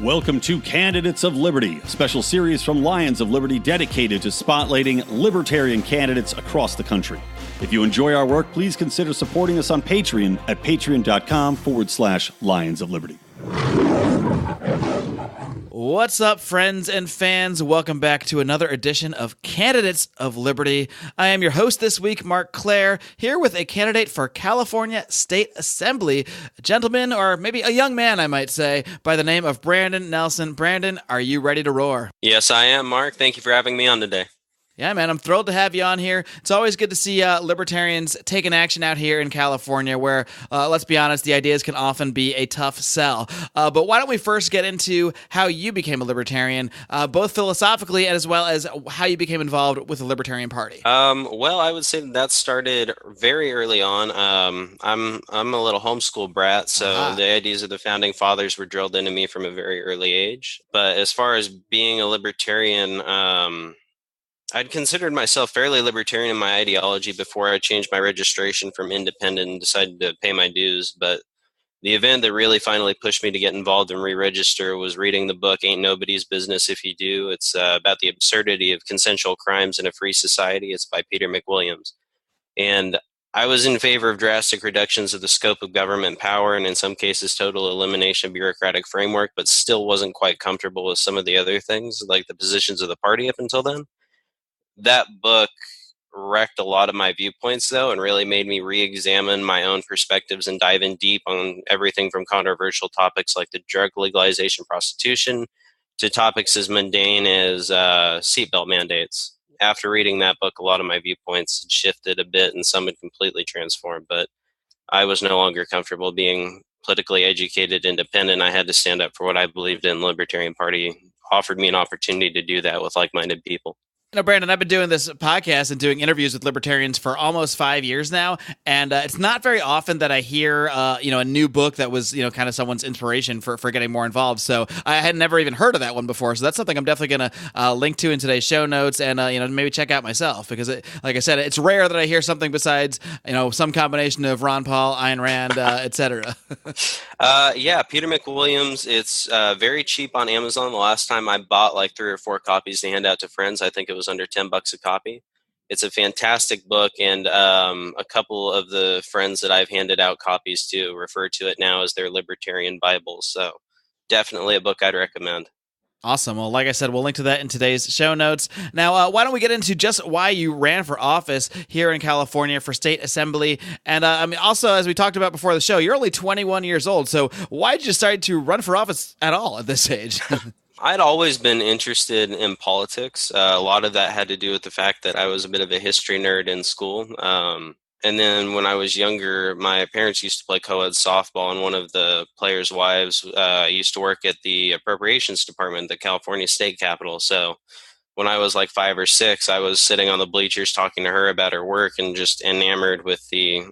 Welcome to Candidates of Liberty, a special series from Lions of Liberty dedicated to spotlighting libertarian candidates across the country. If you enjoy our work, please consider supporting us on Patreon at patreon.com/Lions of Liberty. What's up, friends and fans? Welcome back to another edition of Candidates of Liberty. I am your host this week, Marc Claire, here with a candidate for California State Assembly, a gentleman, or maybe a young man, I might say, by the name of Brandon Nelson. Brandon, are you ready to roar? Yes, I am, Mark. Thank you for having me on today. Yeah, man, I'm thrilled to have you on here. It's always good to see libertarians taking action out here in California where, let's be honest, the ideas can often be a tough sell. But why don't we first get into how you became a libertarian, both philosophically as well as how you became involved with the Libertarian Party? Well, I would say that started very early on. I'm a little homeschool brat, so the ideas of the founding fathers were drilled into me from a very early age. But as far as being a libertarian, I'd considered myself fairly libertarian in my ideology before I changed my registration from independent and decided to pay my dues. But the event that really finally pushed me to get involved and re-register was reading the book Ain't Nobody's Business If You Do. It's about the absurdity of consensual crimes in a free society. It's by Peter McWilliams. And I was in favor of drastic reductions of the scope of government power and in some cases total elimination of bureaucratic framework, but still wasn't quite comfortable with some of the other things, like the positions of the party up until then. That book wrecked a lot of my viewpoints, though, and really made me re-examine my own perspectives and dive in deep on everything from controversial topics like the drug legalization, prostitution, to topics as mundane as seatbelt mandates. After reading that book, a lot of my viewpoints had shifted a bit and some had completely transformed, but I was no longer comfortable being politically educated independent. I had to stand up for what I believed in. The Libertarian Party offered me an opportunity to do that with like-minded people. You know, Brandon, I've been doing this podcast and doing interviews with libertarians for almost 5 years now, and it's not very often that I hear, a new book that was, kind of someone's inspiration for getting more involved. So I had never even heard of that one before. So that's something I'm definitely going to link to in today's show notes and, maybe check out myself because, like I said, it's rare that I hear something besides, some combination of Ron Paul, Ayn Rand, etc. Yeah, Peter McWilliams. It's very cheap on Amazon. The last time I bought like 3 or 4 copies to hand out to friends, I think it was under $10 a copy. It's a fantastic book, and a couple of the friends that I've handed out copies to refer to it now as their Libertarian Bible. So definitely a book I'd recommend. Awesome. Well, like I said, we'll link to that in today's show notes. Now, why don't we get into just why you ran for office here in California for State Assembly? And also, as we talked about before the show, you're only 21 years old. So why did you decide to run for office at all at this age? I'd always been interested in politics. A lot of that had to do with the fact that I was a bit of a history nerd in school. And then when I was younger, my parents used to play co-ed softball, and one of the players' wives used to work at the appropriations department at the California State Capitol. So when I was like 5 or 6, I was sitting on the bleachers talking to her about her work and just enamored with the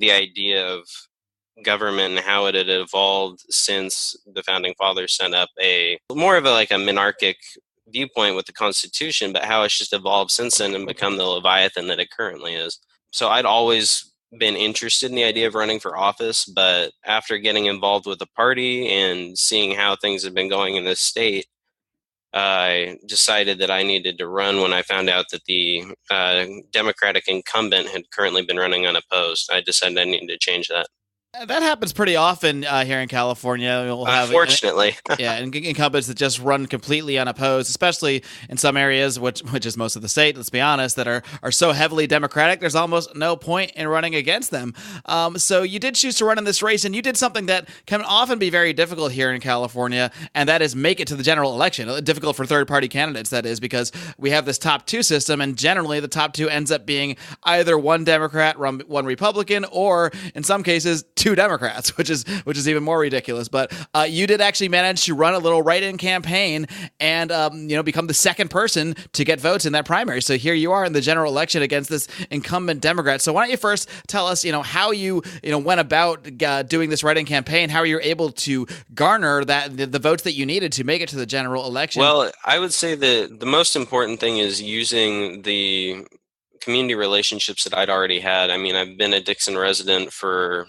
idea of government and how it had evolved since the founding fathers set up a more of a monarchic viewpoint with the Constitution, but how it's just evolved since then and become the Leviathan that it currently is. So I'd always been interested in the idea of running for office, but after getting involved with the party and seeing how things have been going in this state, I decided that I needed to run when I found out that the Democratic incumbent had currently been running unopposed. I decided I needed to change that. That happens pretty often here in California. We'll have, unfortunately. Incumbents that just run completely unopposed, especially in some areas, which is most of the state, let's be honest, that are so heavily Democratic, there's almost no point in running against them. So you did choose to run in this race, and you did something that can often be very difficult here in California, and that is make it to the general election. Difficult for third-party candidates, that is, because we have this top 2 system, and generally the top 2 ends up being either one Democrat, one Republican, or in some cases, 2 Democrats, which is even more ridiculous. But you did actually manage to run a little write-in campaign and become the second person to get votes in that primary. So here you are in the general election against this incumbent Democrat. So why don't you first tell us, how you went about doing this write-in campaign, how you were able to garner the votes that you needed to make it to the general election? Well, I would say that the most important thing is using the community relationships that I'd already had. I mean, I've been a Dixon resident for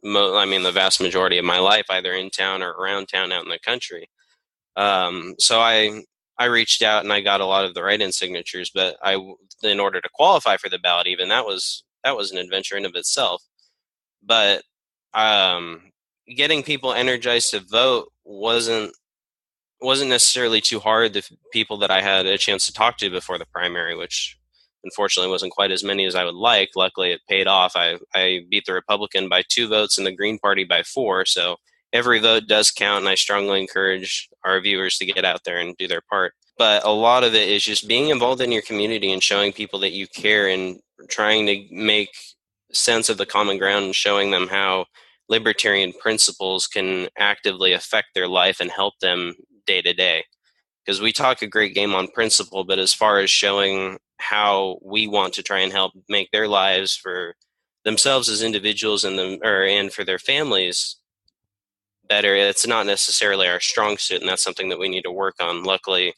the vast majority of my life, either in town or around town out in the country. So I reached out and I got a lot of the write-in signatures, but in order to qualify for the ballot, even that was an adventure in of itself. But getting people energized to vote wasn't necessarily too hard. The people that I had a chance to talk to before the primary, which unfortunately wasn't quite as many as I would like. Luckily, it paid off. I beat the Republican by 2 votes and the Green Party by 4. So every vote does count, and I strongly encourage our viewers to get out there and do their part. But a lot of it is just being involved in your community and showing people that you care and trying to make sense of the common ground and showing them how libertarian principles can actively affect their life and help them day to day. Because we talk a great game on principle, but as far as showing how we want to try and help make their lives for themselves as individuals and for their families better, it's not necessarily our strong suit, and that's something that we need to work on. Luckily,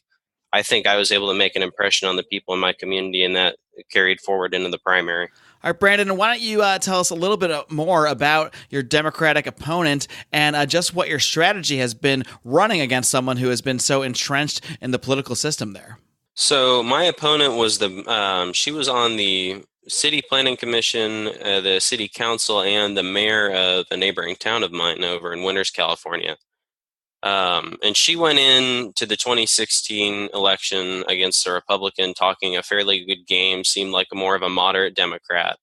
I think I was able to make an impression on the people in my community, and that carried forward into the primary. All right, Brandon, why don't you tell us a little bit more about your Democratic opponent and just what your strategy has been running against someone who has been so entrenched in the political system there? So my opponent was she was on the City Planning Commission, the City Council, and the mayor of a neighboring town of mine over in Winters, California. And she went into the 2016 election against a Republican, talking a fairly good game, seemed like more of a moderate Democrat,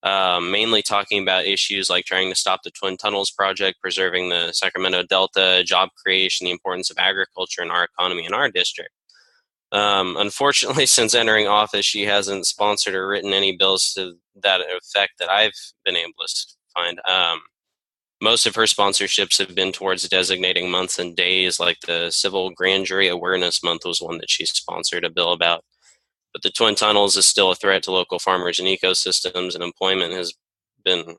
mainly talking about issues like trying to stop the Twin Tunnels project, preserving the Sacramento Delta, job creation, the importance of agriculture in our economy in our district. Unfortunately, since entering office, she hasn't sponsored or written any bills to that effect that I've been able to find. Most of her sponsorships have been towards designating months and days, like the Civil Grand Jury Awareness Month was one that she sponsored a bill about. But the Twin Tunnels is still a threat to local farmers and ecosystems, and employment has been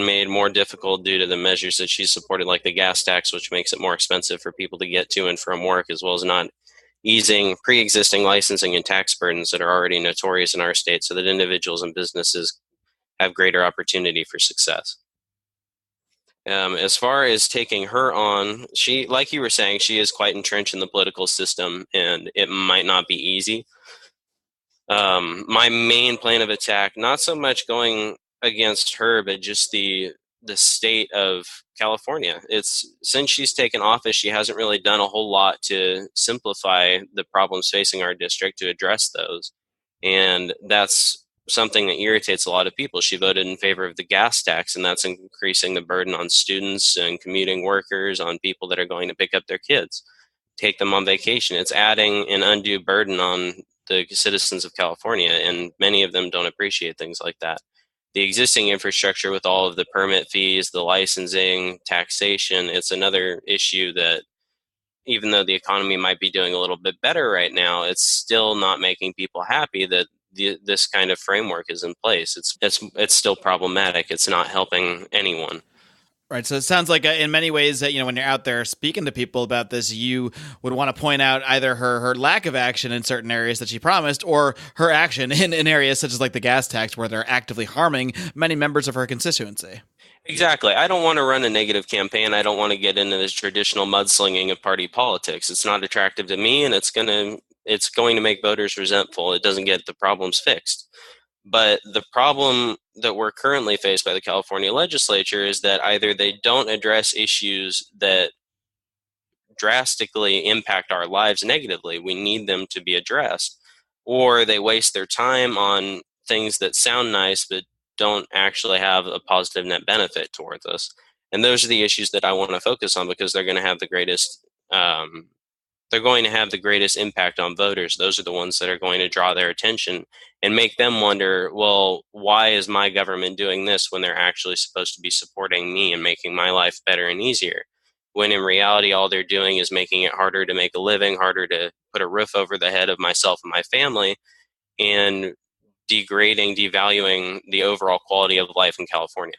made more difficult due to the measures that she's supported, like the gas tax, which makes it more expensive for people to get to and from work, as well as not easing pre-existing licensing and tax burdens that are already notorious in our state, so that individuals and businesses have greater opportunity for success. As far as taking her on, she, like you were saying, she is quite entrenched in the political system, and it might not be easy. My main plan of attack, not so much going against her, but just the state of California. It's since she's taken office, she hasn't really done a whole lot to simplify the problems facing our district, to address those. And that's something that irritates a lot of people. She voted in favor of the gas tax, and that's increasing the burden on students and commuting workers, on people that are going to pick up their kids, take them on vacation. It's adding an undue burden on the citizens of California, and many of them don't appreciate things like that. The existing infrastructure with all of the permit fees, the licensing, taxation, it's another issue that, even though the economy might be doing a little bit better right now, it's still not making people happy that this kind of framework is in place. It's still problematic. It's not helping anyone. Right. So it sounds like in many ways that, when you're out there speaking to people about this, you would want to point out either her lack of action in certain areas that she promised, or her action in areas such as like the gas tax, where they're actively harming many members of her constituency. Exactly. I don't want to run a negative campaign. I don't want to get into this traditional mudslinging of party politics. It's not attractive to me, and it's going to make voters resentful. It doesn't get the problems fixed. But the problem that we're currently faced by the California legislature is that either they don't address issues that drastically impact our lives negatively, we need them to be addressed, or they waste their time on things that sound nice but don't actually have a positive net benefit towards us. And those are the issues that I want to focus on, because they're going to have the greatest impact on voters. Those are the ones that are going to draw their attention and make them wonder, well, why is my government doing this when they're actually supposed to be supporting me and making my life better and easier? When in reality, all they're doing is making it harder to make a living, harder to put a roof over the head of myself and my family, and devaluing the overall quality of life in California.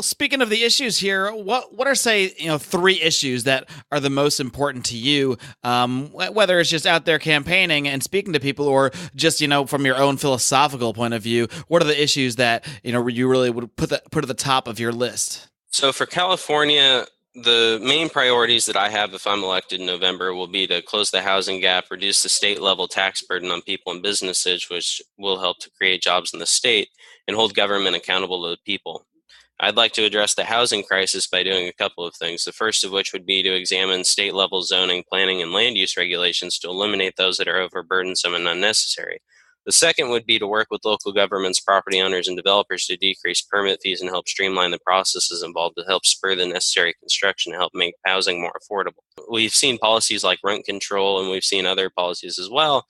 Speaking of the issues here, what are, say, 3 issues that are the most important to you, whether it's just out there campaigning and speaking to people, or just from your own philosophical point of view? What are the issues that you really would put at the top of your list? So for California, the main priorities that I have if I'm elected in November will be to close the housing gap, reduce the state level tax burden on people and businesses, which will help to create jobs in the state, and hold government accountable to the people. I'd like to address the housing crisis by doing a couple of things. The first of which would be to examine state level zoning, planning, and land use regulations to eliminate those that are overburdensome and unnecessary. The second would be to work with local governments, property owners, and developers to decrease permit fees and help streamline the processes involved to help spur the necessary construction to help make housing more affordable. We've seen policies like rent control, and we've seen other policies as well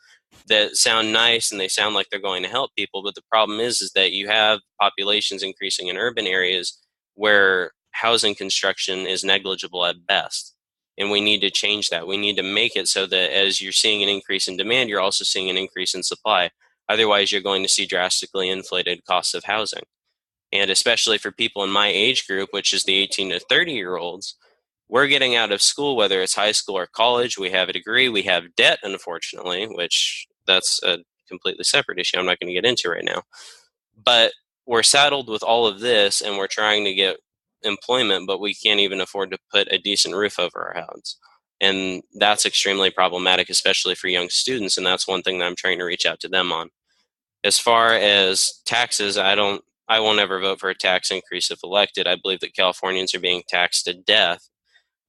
that sound nice and they sound like they're going to help people, but the problem is that you have populations increasing in urban areas where housing construction is negligible at best. And we need to change that. We need to make it so that as you're seeing an increase in demand, you're also seeing an increase in supply. Otherwise, you're going to see drastically inflated costs of housing. And especially for people in my age group, which is the 18 to 30-year-olds, we're getting out of school, whether it's high school or college. We have a degree. We have debt, unfortunately, which that's a completely separate issue I'm not going to get into right now. But we're saddled with all of this, and we're trying to get employment, but we can't even afford to put a decent roof over our heads. And that's extremely problematic, especially for young students. And that's one thing that I'm trying to reach out to them on. As far as taxes, I will never vote for a tax increase if elected. I believe that Californians are being taxed to death.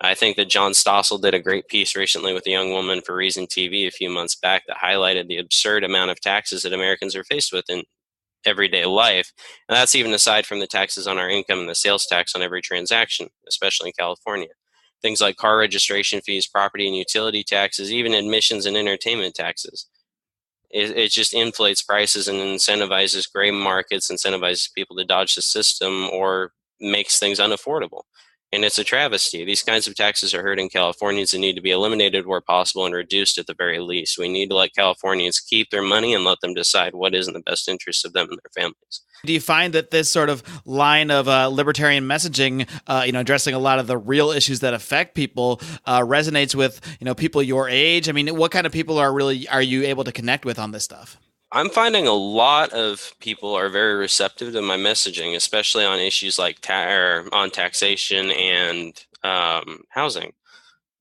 I think that John Stossel did a great piece recently with a young woman for Reason TV a few months back that highlighted the absurd amount of taxes that Americans are faced with in everyday life. And that's even aside from the taxes on our income and the sales tax on every transaction, especially in California. Things like car registration fees, property and utility taxes, even admissions and entertainment taxes. It just inflates prices and incentivizes gray markets, incentivizes people to dodge the system, or makes things unaffordable. And it's a travesty. These kinds of taxes are hurting Californians and need to be eliminated where possible and reduced at the very least. We need to let Californians keep their money and let them decide what is in the best interest of them and their families. Do you find that this sort of line of libertarian messaging, addressing a lot of the real issues that affect people, resonates with people your age? I mean, what kind of people are you able to connect with on this stuff? I'm finding a lot of people are very receptive to my messaging, especially on issues like on taxation and housing.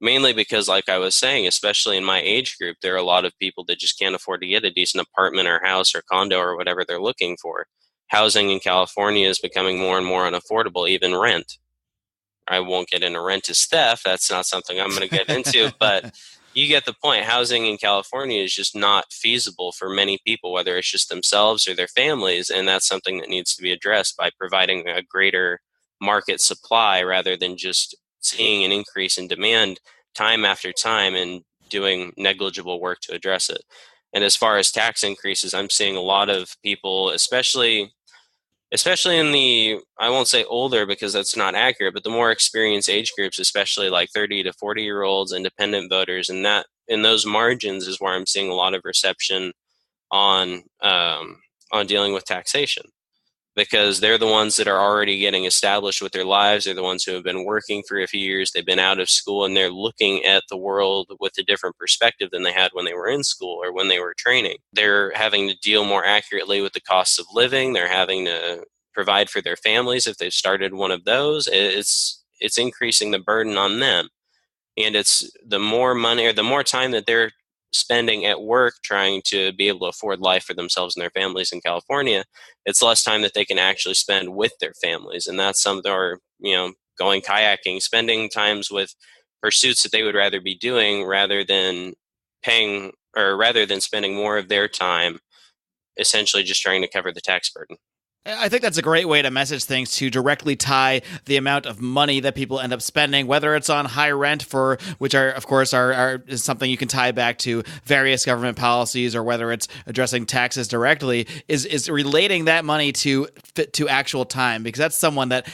Mainly because, like I was saying, especially in my age group, there are a lot of people that just can't afford to get a decent apartment or house or condo or whatever they're looking for. Housing in California is becoming more and more unaffordable, even rent. I won't get into rent is theft. That's not something I'm going to get into, but you get the point. Housing in California is just not feasible for many people, whether it's just themselves or their families, and that's something that needs to be addressed by providing a greater market supply rather than just seeing an increase in demand time after time and doing negligible work to address it. And as far as tax increases, I'm seeing a lot of people, especially in the, I won't say older because that's not accurate, but the more experienced age groups, especially like 30 to 40-year-olds, independent voters, and that in those margins is where I'm seeing a lot of reception on dealing with taxation, because they're the ones that are already getting established with their lives. They're the ones who have been working for a few years. They've been out of school, and they're looking at the world with a different perspective than they had when they were in school or when they were training. They're having to deal more accurately with the costs of living. They're having to provide for their families if they've started one of those. It's increasing the burden on them. And it's the more money or the more time that they're spending at work trying to be able to afford life for themselves and their families in California, it's less time that they can actually spend with their families. And that's something, or, going kayaking, spending times with pursuits that they would rather be doing rather than spending more of their time essentially just trying to cover the tax burden. I think that's a great way to message things, to directly tie the amount of money that people end up spending, whether it's on high rent, which are, of course, is something you can tie back to various government policies, or whether it's addressing taxes directly, is relating that money to actual time, because that's someone that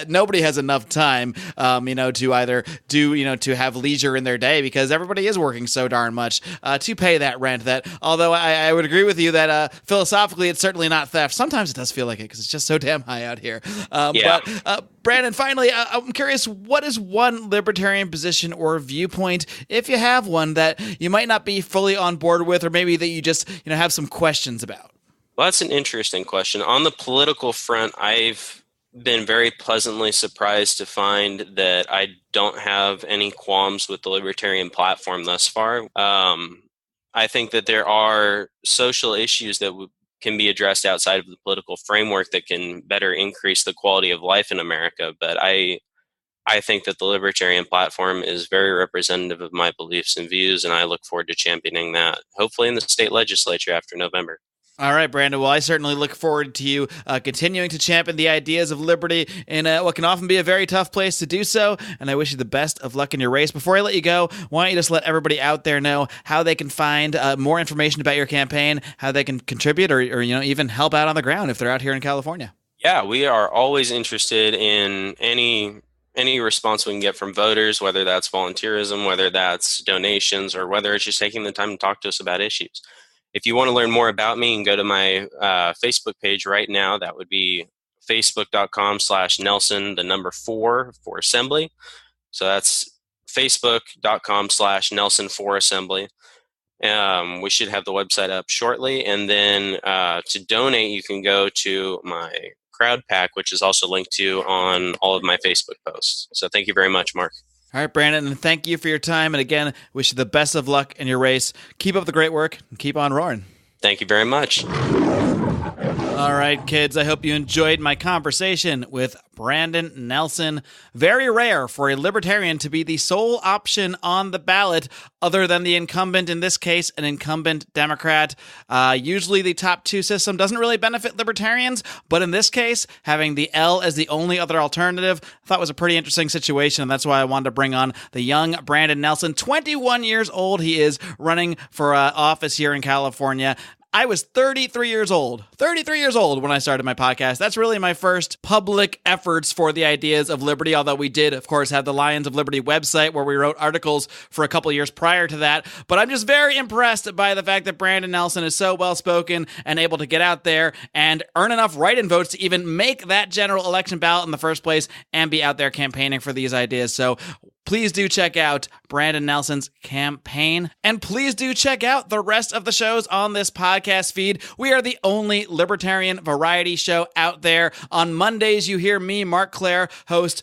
nobody has enough time, to either do, to have leisure in their day, because everybody is working so darn much to pay that rent. That, although I would agree with you that philosophically it's certainly not theft, sometimes Sometimes it does feel like it because it's just so damn high out here. Yeah. But Brandon, finally, I'm curious, what is one libertarian position or viewpoint, if you have one, that you might not be fully on board with, or maybe that you just have some questions about? Well, that's an interesting question. On the political front, I've been very pleasantly surprised to find that I don't have any qualms with the libertarian platform thus far. I think that there are social issues that can be addressed outside of the political framework that can better increase the quality of life in America. But I think that the libertarian platform is very representative of my beliefs and views, and I look forward to championing that, hopefully in the state legislature after November. All right, Brandon. Well, I certainly look forward to you continuing to champion the ideas of liberty in what can often be a very tough place to do so, and I wish you the best of luck in your race. Before I let you go, why don't you just let everybody out there know how they can find more information about your campaign, how they can contribute, or even help out on the ground if they're out here in California? Yeah, we are always interested in any response we can get from voters, whether that's volunteerism, whether that's donations, or whether it's just taking the time to talk to us about issues. If you want to learn more about me, you can go to my Facebook page right now. That would be facebook.com/Nelson, the number 4 for assembly. So that's facebook.com/Nelson for assembly. We should have the website up shortly. And then to donate, you can go to my crowd pack, which is also linked to on all of my Facebook posts. So thank you very much, Mark. All right, Brandon, and thank you for your time. And again, wish you the best of luck in your race. Keep up the great work and keep on roaring. Thank you very much. All right, kids, I hope you enjoyed my conversation with Brandon Nelson. Very rare for a libertarian to be the sole option on the ballot other than the incumbent, in this case, an incumbent Democrat. Usually the top 2 system doesn't really benefit libertarians, but in this case, having the L as the only other alternative, I thought was a pretty interesting situation, and that's why I wanted to bring on the young Brandon Nelson. 21 years old he is, running for office here in California. I was 33 years old when I started my podcast. That's really my first public efforts for the ideas of liberty, although we did, of course, have the Lions of Liberty website where we wrote articles for a couple years prior to that. But I'm just very impressed by the fact that Brandon Nelson is so well-spoken and able to get out there and earn enough write-in votes to even make that general election ballot in the first place and be out there campaigning for these ideas. So please do check out Brandon Nelson's campaign, and please do check out the rest of the shows on this podcast feed. We are the only libertarian variety show out there. On Mondays, you hear me, Marc Claire, host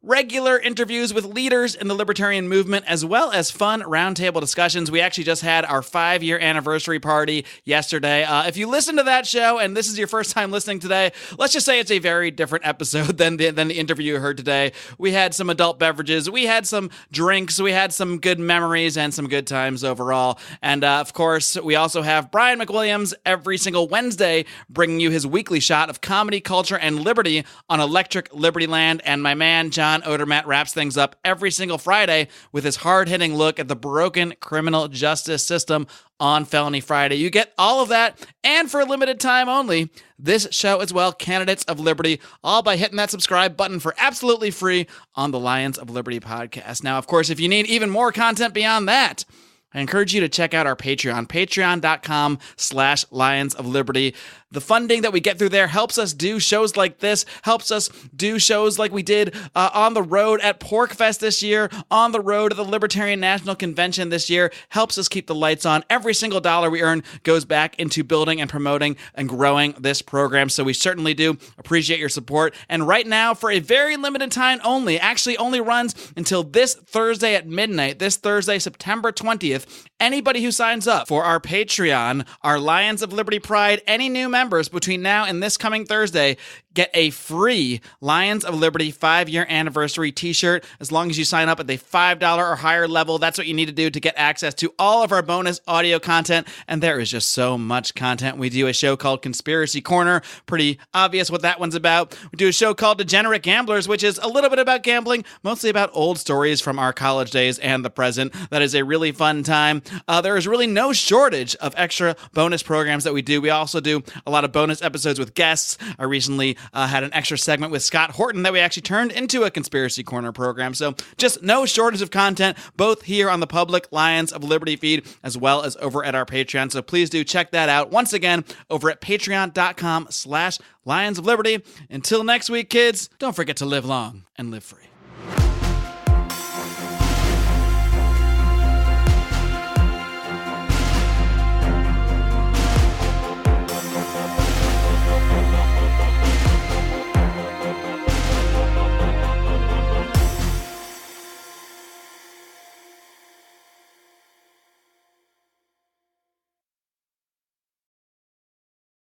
regular interviews with leaders in the libertarian movement, as well as fun roundtable discussions. We actually just had our 5-year anniversary party yesterday. If you listen to that show and this is your first time listening today, let's just say it's a very different episode than the interview you heard today. We had some adult beverages, we had some drinks, we had some good memories and some good times overall. And of course, we also have Brian McWilliams every single Wednesday bringing you his weekly shot of comedy, culture, and liberty on Electric Liberty Land. And my man, John Odermatt, wraps things up every single Friday with his hard-hitting look at the broken criminal justice system on Felony Friday. You get all of that, and for a limited time only, this show as well, Candidates of Liberty, all by hitting that subscribe button for absolutely free on the Lions of Liberty podcast. Now, of course, if you need even more content beyond that, I encourage you to check out our Patreon, patreon.com/Lions of Liberty. The funding that we get through there helps us do shows like this, helps us do shows like we did on the road at PorcFest this year, on the road to the Libertarian National Convention this year, helps us keep the lights on. Every single dollar we earn goes back into building and promoting and growing this program, so we certainly do appreciate your support. And right now, for a very limited time only, actually only runs until this Thursday at midnight, this Thursday, September 20th, anybody who signs up for our Patreon, our Lions of Liberty Pride, any new members between now and this coming Thursday get a free Lions of Liberty 5-year anniversary t-shirt as long as you sign up at the $5 or higher level. That's what you need to do to get access to all of our bonus audio content, and there is just so much content. We do a show called Conspiracy Corner, pretty obvious what that one's about. We do a show called Degenerate Gamblers, which is a little bit about gambling, mostly about old stories from our college days and the present. That is a really fun time. There is really no shortage of extra bonus programs that we do. We also do a lot of bonus episodes with guests. I recently had an extra segment with Scott Horton that we actually turned into a Conspiracy Corner program. So just no shortage of content, both here on the public Lions of Liberty feed, as well as over at our Patreon. So please do check that out once again over at patreon.com/Lions of Liberty. Until next week, kids, don't forget to live long and live free.